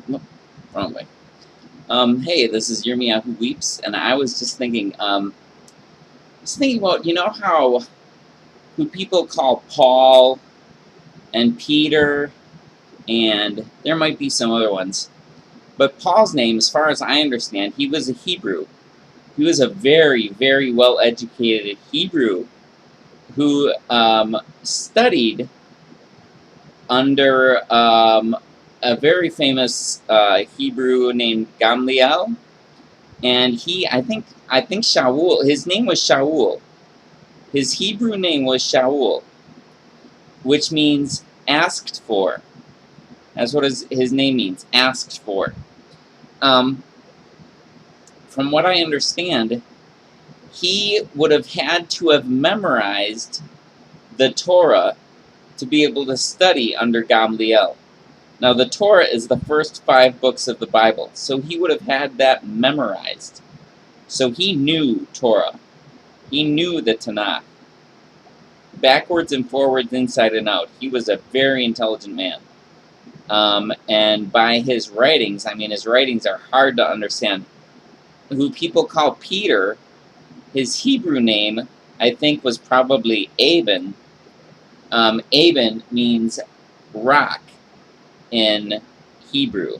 Nope, wrong way. Hey, this is Yirmiyahu Weeps, and I was just thinking, about, how who people call Paul and Peter, and there might be some other ones. But Paul's name, as far as I understand, he was a Hebrew. He was a very, very well-educated Hebrew who studied under a very famous Hebrew named Gamliel, and I think Sha'ul. His name was Sha'ul. His Hebrew name was Sha'ul, which means asked for. That's what his name means, asked for. From what I understand, he would have had to have memorized the Torah to be able to study under Gamliel. Now, the Torah is the first 5 books of the Bible, so he would have had that memorized. So he knew Torah. He knew the Tanakh. Backwards and forwards, inside and out. He was a very intelligent man. And by his writings, his writings are hard to understand. Who people call Peter, his Hebrew name, I think, was probably Ehben. Ehben means rock in Hebrew.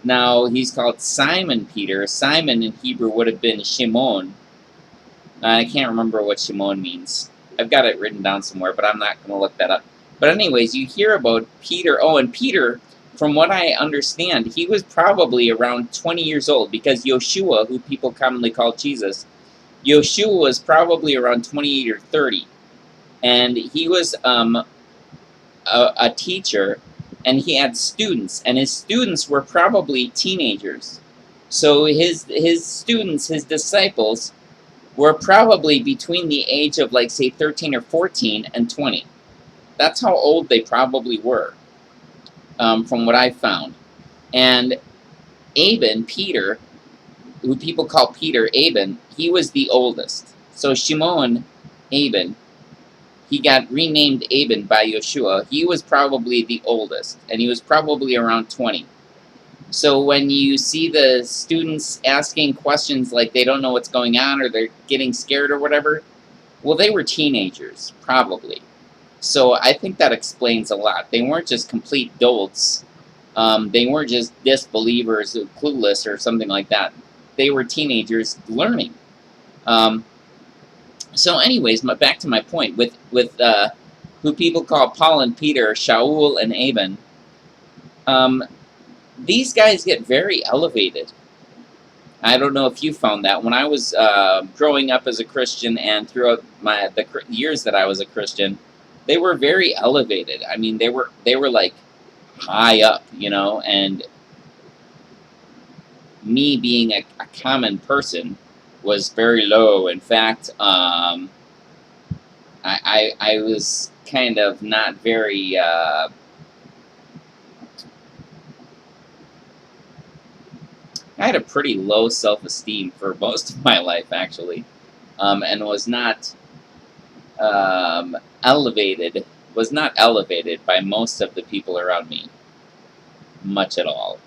Now, he's called Simon Peter. Simon in Hebrew would have been Shimon. I can't remember what Shimon means. I've got it written down somewhere, but I'm not going to look that up. But anyways, you hear about Peter. Oh, and Peter, from what I understand, he was probably around 20 years old, because Yeshua, who people commonly call Jesus, Yeshua was probably around 28 or 30. And he was a teacher, and he had students, and his students were probably teenagers. So his students, his disciples, were probably between the age of, like, say, 13 or 14 and 20. That's how old they probably were, from what I found. And Ehben, Peter, who people call Peter, Ehben, he was the oldest. So Shimon, Ehben, he got renamed Ehben by Yeshua. He was probably the oldest, and he was probably around 20. So when you see the students asking questions like they don't know what's going on, or they're getting scared or whatever, well, they were teenagers, probably. So I think that explains a lot. They weren't just complete dolts. They weren't just disbelievers, clueless, or something like that. They were teenagers learning. So anyways, back to my point. With who people call Paul and Peter, Sha'ul and Ehben, these guys get very elevated. I don't know if you found that. When I was growing up as a Christian, and throughout the years that I was a Christian, they were very elevated. They were like high up, and me being a common person was very low. In fact, I was kind of not very I had a pretty low self-esteem for most of my life, actually, and was not elevated by most of the people around me, much at all.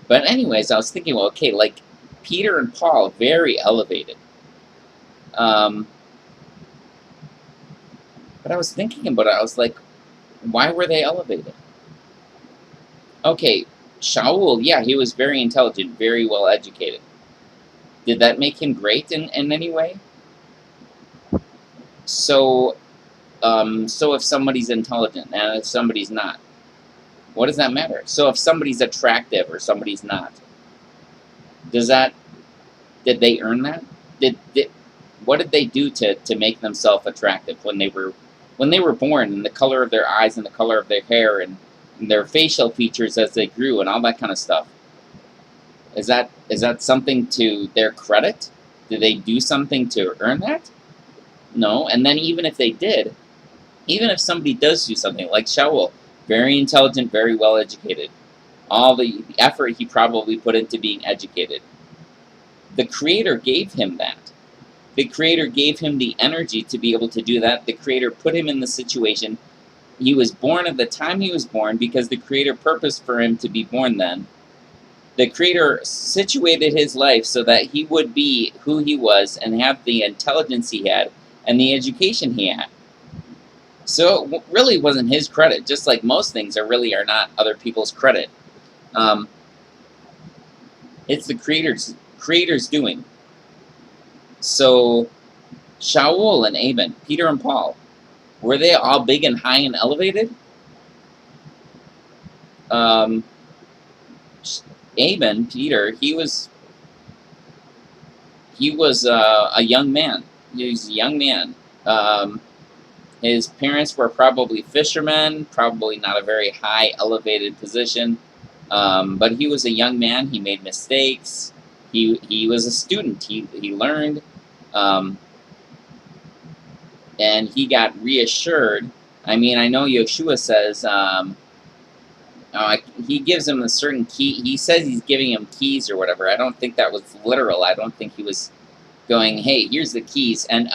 But anyways, I was thinking, well, okay, like Peter and Paul, very elevated. But I was thinking about it. I was like, why were they elevated? Okay, Sha'ul, yeah, he was very intelligent, very well educated. Did that make him great in any way? So if somebody's intelligent and if somebody's not, what does that matter? So if somebody's attractive or somebody's not, did they earn that? What did they do to make themselves attractive when they were born, and the color of their eyes and the color of their hair and their facial features as they grew and all that kind of stuff? Is that something to their credit? Did they do something to earn that? No. And then even if they did, even if somebody does do something like Sha'ul, very intelligent, very well educated, all the effort he probably put into being educated, the Creator gave him that. The Creator gave him the energy to be able to do that. The Creator put him in the situation. he was born at the time he was born because the Creator purposed for him to be born then. The Creator situated his life so that he would be who he was and have the intelligence he had and the education he had. So it really wasn't his credit, just like most things are not other people's credit. It's the Creator's doing. So Sha'ul and Ehben, Peter and Paul, were they all big and high and elevated? Ehben, Peter, he was a young man. He was a young man. His parents were probably fishermen, probably not a very high elevated position. But he was a young man. He made mistakes. He was a student. He learned, and he got reassured. I mean, I know Yeshua says he gives him a certain key. He says he's giving him keys or whatever. I don't think that was literal. I don't think he was going, "Hey, here's the keys, and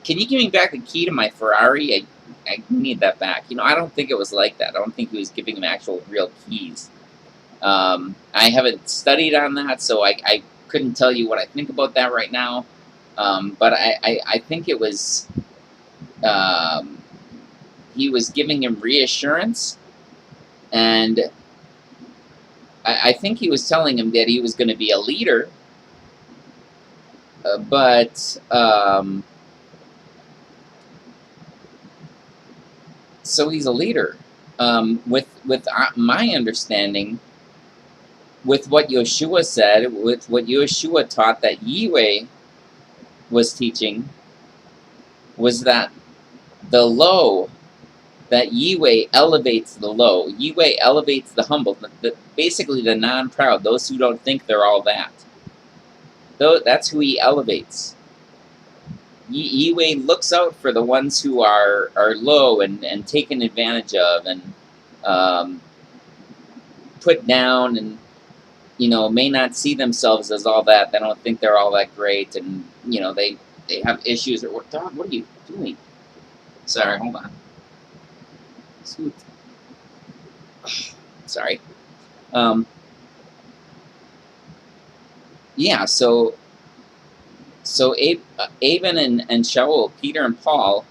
can you give me back the key to my Ferrari? I need that back." I don't think it was like that. I don't think he was giving him actual real keys. I haven't studied on that, so I couldn't tell you what I think about that right now. But I think it was he was giving him reassurance, and I think he was telling him that he was going to be a leader. So he's a leader. With my understanding, with what Yeshua said, with what Yeshua taught that Yahweh was teaching, was that the low, that Yahweh elevates the low. Yahweh elevates the humble, basically the non-proud, those who don't think they're all that. That's who he elevates. Yahweh looks out for the ones who are low and taken advantage of and put down and may not see themselves as all that. They don't think they're all that great, and they have issues at work. Dog, what are you doing? Sorry, hold on. Sweet. Sorry. Yeah. So Ehben and Sha'ul, Peter and Paul,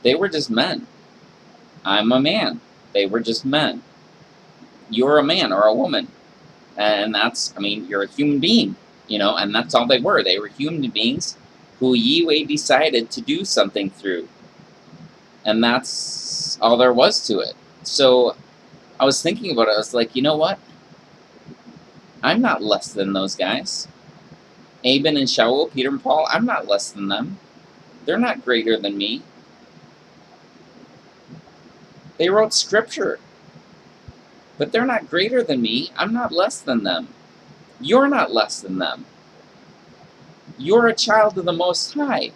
they were just men. I'm a man. They were just men. You're a man or a woman. And you're a human being, and that's all they were. They were human beings who Yahweh decided to do something through. And that's all there was to it. So I was thinking about it. I was like, you know what? I'm not less than those guys. Ehben and Sha'ul, Peter and Paul, I'm not less than them. They're not greater than me. They wrote scripture. But they're not greater than me. I'm not less than them. You're not less than them. You're a child of the Most High,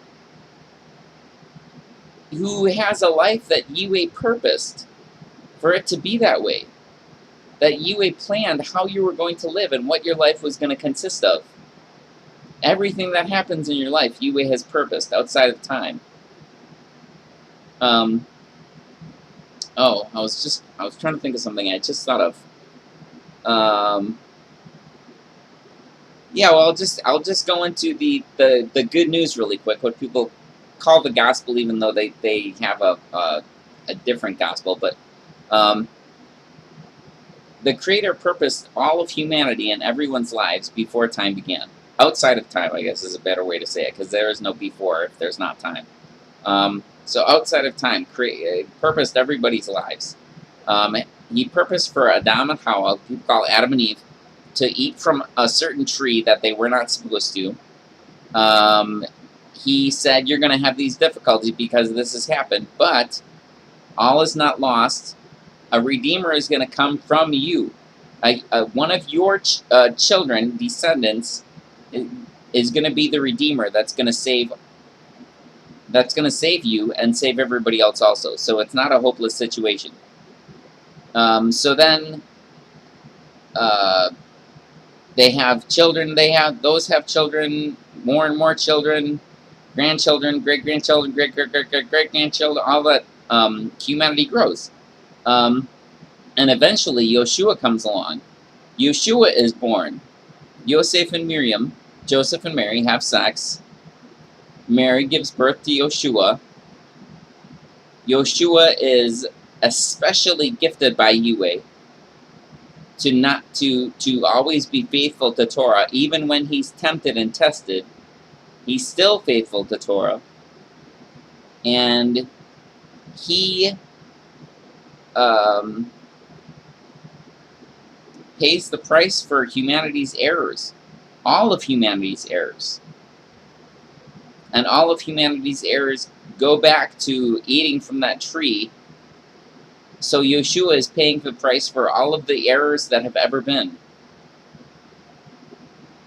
who has a life that Yahweh purposed for it to be that way. That Yahweh planned how you were going to live and what your life was going to consist of. Everything that happens in your life, Yahweh has purposed outside of time. I was trying to think of something I just thought of. Yeah, well, I'll just go into the good news really quick. What people call the gospel, even though they have a different gospel, but the Creator purposed all of humanity and everyone's lives before time began. Outside of time, I guess, is a better way to say it, because there is no before if there's not time. So outside of time, purposed everybody's lives. He purposed for Adam and Hawa, people call Adam and Eve, to eat from a certain tree that they were not supposed to. He said, you're going to have these difficulties because this has happened, but all is not lost. A Redeemer is going to come from you. One of your children, descendants, is going to be the Redeemer that's going to save you and save everybody else also. So it's not a hopeless situation. So then they have children. Those have children, more and more children, grandchildren, great-grandchildren, great-great-great-great-grandchildren, all that humanity grows. And eventually, Yeshua comes along. Yeshua is born. Joseph and Miriam, Joseph and Mary have sex. Mary gives birth to Yeshua. Yeshua is especially gifted by Yahweh to always be faithful to Torah, even when he's tempted and tested. He's still faithful to Torah, and he pays the price for humanity's errors, all of humanity's errors. And all of humanity's errors go back to eating from that tree. So Yeshua is paying the price for all of the errors that have ever been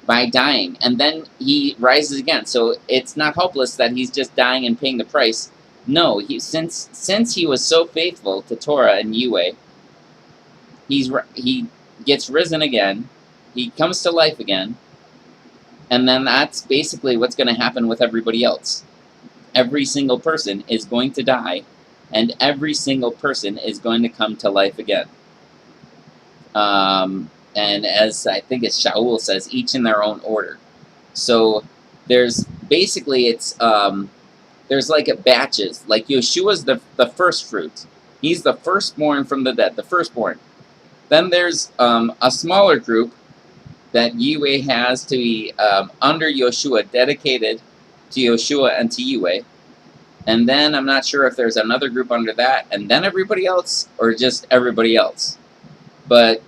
by dying. And then he rises again. So it's not hopeless that he's just dying and paying the price. No, since he was so faithful to Torah and Yahweh, he gets risen again. He comes to life again. And then that's basically what's going to happen with everybody else. Every single person is going to die, and every single person is going to come to life again. And as I think as Sha'ul says, each in their own order. So there's basically there's like a batches. Like Yeshua's the first fruit. He's the firstborn from the dead, the firstborn. Then there's a smaller group that Yahweh has to be under Yeshua, dedicated to Yeshua and to Yahweh. And then I'm not sure if there's another group under that, and then everybody else, or just everybody else. But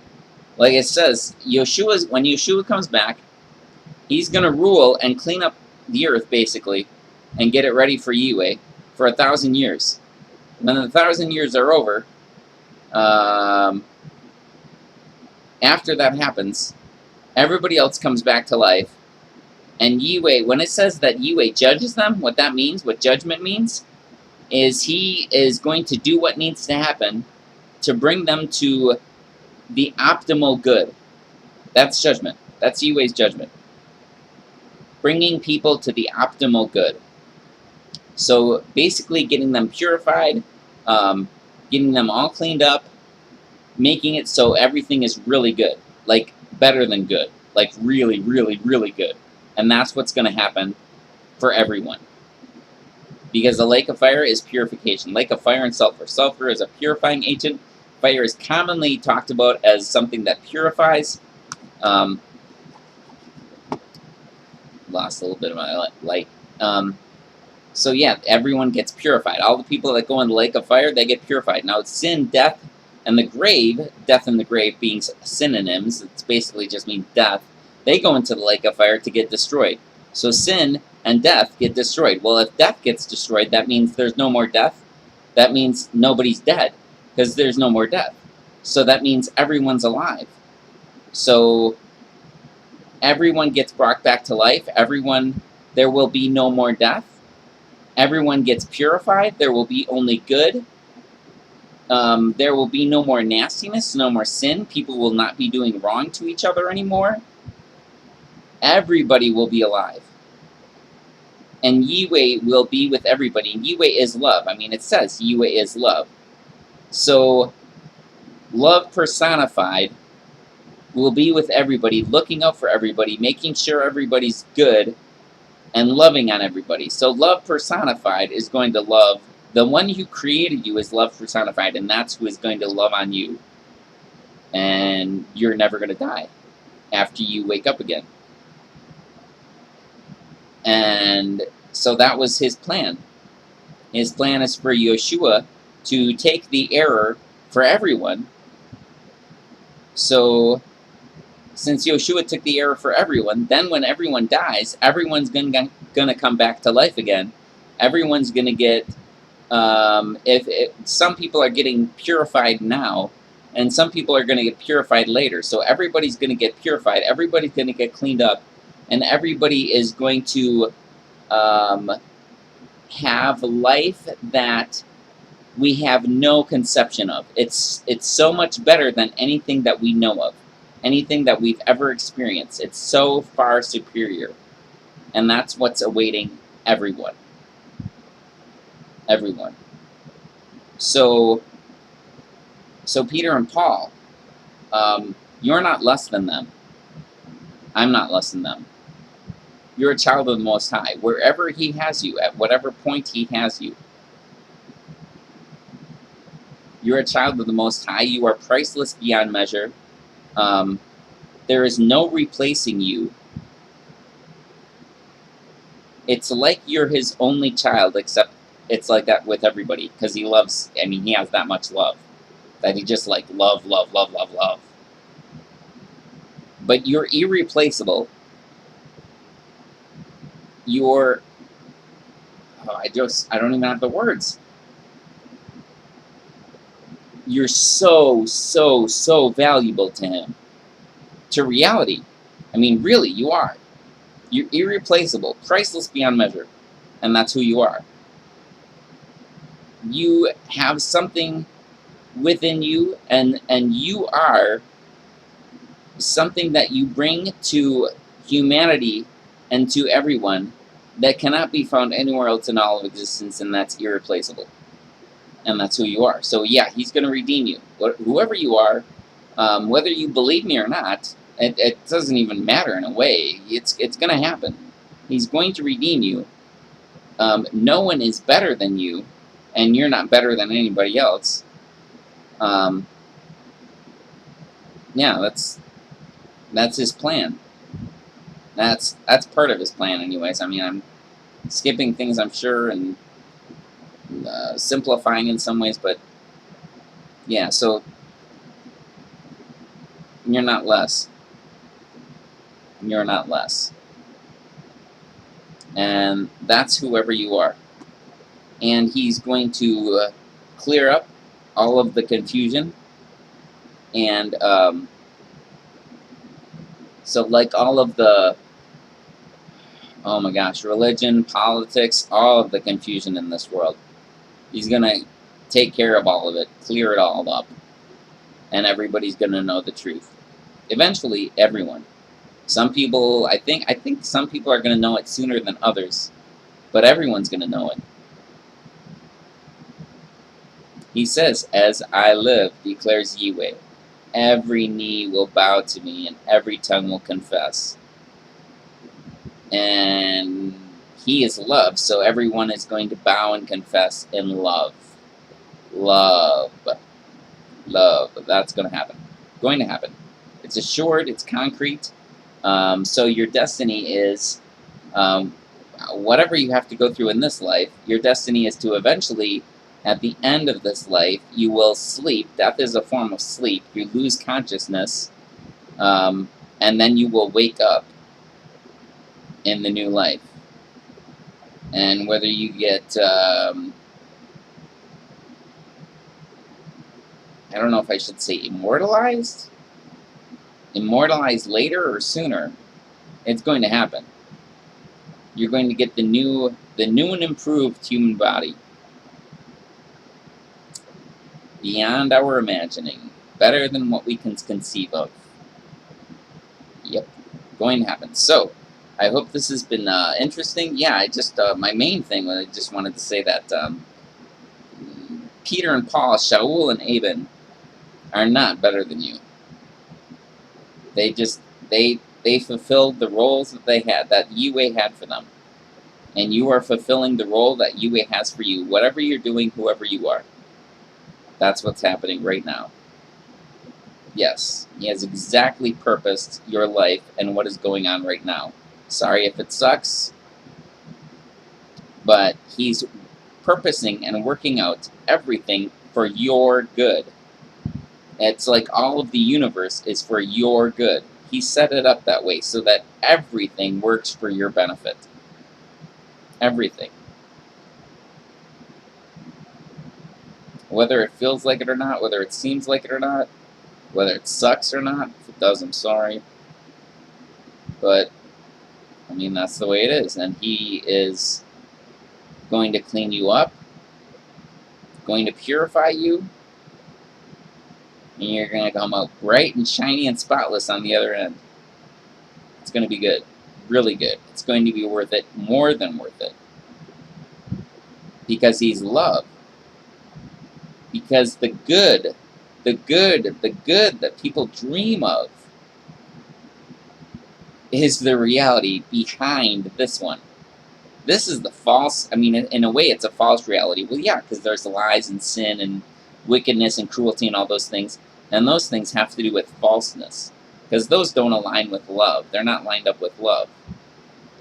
like it says, when Yeshua comes back, he's going to rule and clean up the earth, basically, and get it ready for Yahweh for 1,000 years. When the 1,000 years are over, after that happens, everybody else comes back to life. And Yahweh, when it says that Yahweh judges them, what that means, what judgment means, is he is going to do what needs to happen to bring them to the optimal good. That's judgment. That's Yahweh's judgment. Bringing people to the optimal good. So basically getting them purified, getting them all cleaned up, making it so everything is really good. Like better than good. Like really, really, really good. And that's what's going to happen for everyone. Because the lake of fire is purification. Lake of fire and sulfur. Sulfur is a purifying agent. Fire is commonly talked about as something that purifies. Lost a little bit of my light. So yeah, everyone gets purified. All the people that go in the lake of fire, they get purified. Now sin, death, and the grave, death and the grave being synonyms, it's basically just means death, they go into the lake of fire to get destroyed. So sin and death get destroyed. Well, if death gets destroyed, that means there's no more death. That means nobody's dead, because there's no more death. So that means everyone's alive. So everyone gets brought back to life. There will be no more death. Everyone gets purified. There will be only good. There will be no more nastiness, no more sin. People will not be doing wrong to each other anymore. Everybody will be alive. And Yahweh will be with everybody. And Yahweh is love. I mean, it says Yahweh is love. So, love personified will be with everybody, looking out for everybody, making sure everybody's good, and loving on everybody. So, love personified is going to love. The one who created you is love personified, and that's who is going to love on you. And you're never going to die after you wake up again. And so that was his plan. His plan is for Yeshua to take the error for everyone. So, since Yeshua took the error for everyone, then when everyone dies, everyone's going to come back to life again. Everyone's going to get, some people are getting purified now, and some people are going to get purified later. So everybody's going to get purified. Everybody's going to get cleaned up. And everybody is going to have life that we have no conception of. It's so much better than anything that we know of, anything that we've ever experienced. It's so far superior. And that's what's awaiting everyone. Everyone. So, Peter and Paul, you're not less than them. I'm not less than them. You're a child of the Most High. Wherever He has you, at whatever point He has you, you're a child of the Most High. You are priceless beyond measure. There is no replacing you. It's like you're His only child, except it's like that with everybody, because He loves, I mean, He has that much love, that He just like love. But you're irreplaceable. You're, I don't even have the words. You're so valuable to Him, to reality. I mean, really, you are. You're irreplaceable, priceless beyond measure, and that's who you are. You have something within you, and you are something that you bring to humanity and to everyone that cannot be found anywhere else in all of existence, and that's irreplaceable. And that's who you are. So yeah, He's going to redeem you. Whoever you are, whether you believe me or not, it doesn't even matter in a way. It's going to happen. He's going to redeem you. No one is better than you, and you're not better than anybody else. Yeah, that's His plan. That's part of His plan, anyways. I mean, I'm skipping things, I'm sure, and simplifying in some ways, but yeah. So you're not less. You're not less. And that's whoever you are. And He's going to clear up all of the confusion. And so like all of the, oh my gosh, religion, politics, all of the confusion in this world, He's going to take care of all of it, clear it all up. And everybody's going to know the truth. Eventually, everyone. Some people, I think some people are going to know it sooner than others, but everyone's going to know it. He says, "As I live, declares Yahweh, every knee will bow to me, and every tongue will confess." And He is love, so everyone is going to bow and confess in love. Love. That's going to happen. Going to happen. It's assured. It's concrete. So your destiny is, whatever you have to go through in this life, your destiny is to eventually, at the end of this life, you will sleep. Death is a form of sleep. You lose consciousness, and then you will wake up in the new life. And whether you get, I don't know if I should say immortalized later or sooner, it's going to happen. You're going to get the new and improved human body. Beyond our imagining. Better than what we can conceive of. Yep. Going to happen. So, I hope this has been interesting. Yeah, I just, my main thing, I just wanted to say that Peter and Paul, Sha'ul and Ehben, are not better than you. They just, they fulfilled the roles that they had, that Yahweh had for them. And you are fulfilling the role that Yahweh has for you. Whatever you're doing, whoever you are. That's what's happening right now. Yes, He has exactly purposed your life and what is going on right now. Sorry if it sucks, but He's purposing and working out everything for your good. It's like all of the universe is for your good. He set it up that way so that everything works for your benefit. Everything. Whether it feels like it or not, whether it seems like it or not, whether it sucks or not. If it does, I'm sorry. But, I mean, that's the way it is. And He is going to clean you up, going to purify you, and you're going to come out bright and shiny and spotless on the other end. It's going to be good. Really good. It's going to be worth it. More than worth it. Because He's love. Because the good that people dream of is the reality behind this one. This is the false, I mean, in a way, it's a false reality. Well, yeah, because there's lies and sin and wickedness and cruelty and all those things. And those things have to do with falseness. Because those don't align with love. They're not lined up with love.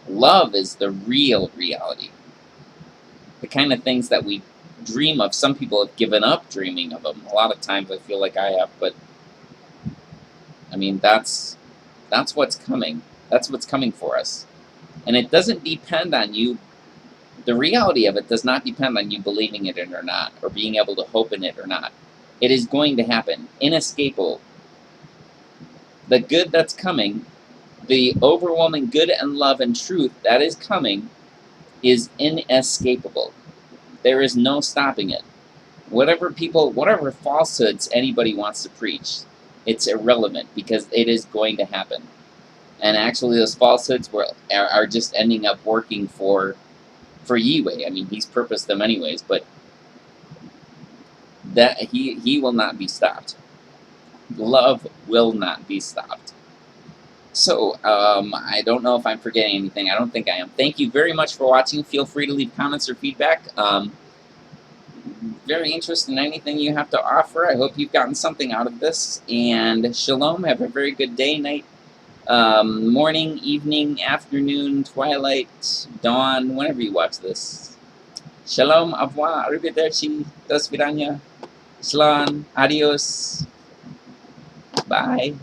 Love is the real reality. The kind of things that we dream of. Some people have given up dreaming of them. A lot of times I feel like I have. But, I mean, that's what's coming. That's what's coming for us. And it doesn't depend on you. The reality of it does not depend on you believing it or not, or being able to hope in it or not. It is going to happen. Inescapable. The good that's coming, the overwhelming good and love and truth that is coming, is inescapable. There is no stopping it. Whatever falsehoods anybody wants to preach, it's irrelevant because it is going to happen. And actually, those falsehoods are just ending up working for Yihweh. I mean, he's purposed them anyways, but that he will not be stopped. Love will not be stopped. So, I don't know if I'm forgetting anything. I don't think I am. Thank you very much for watching. Feel free to leave comments or feedback. Very interested in anything you have to offer. I hope you've gotten something out of this. And shalom. Have a very good day, night, morning, evening, afternoon, twilight, dawn, whenever you watch this. Shalom, au revoir, arrivederci, do svidania, shalom, adios, bye.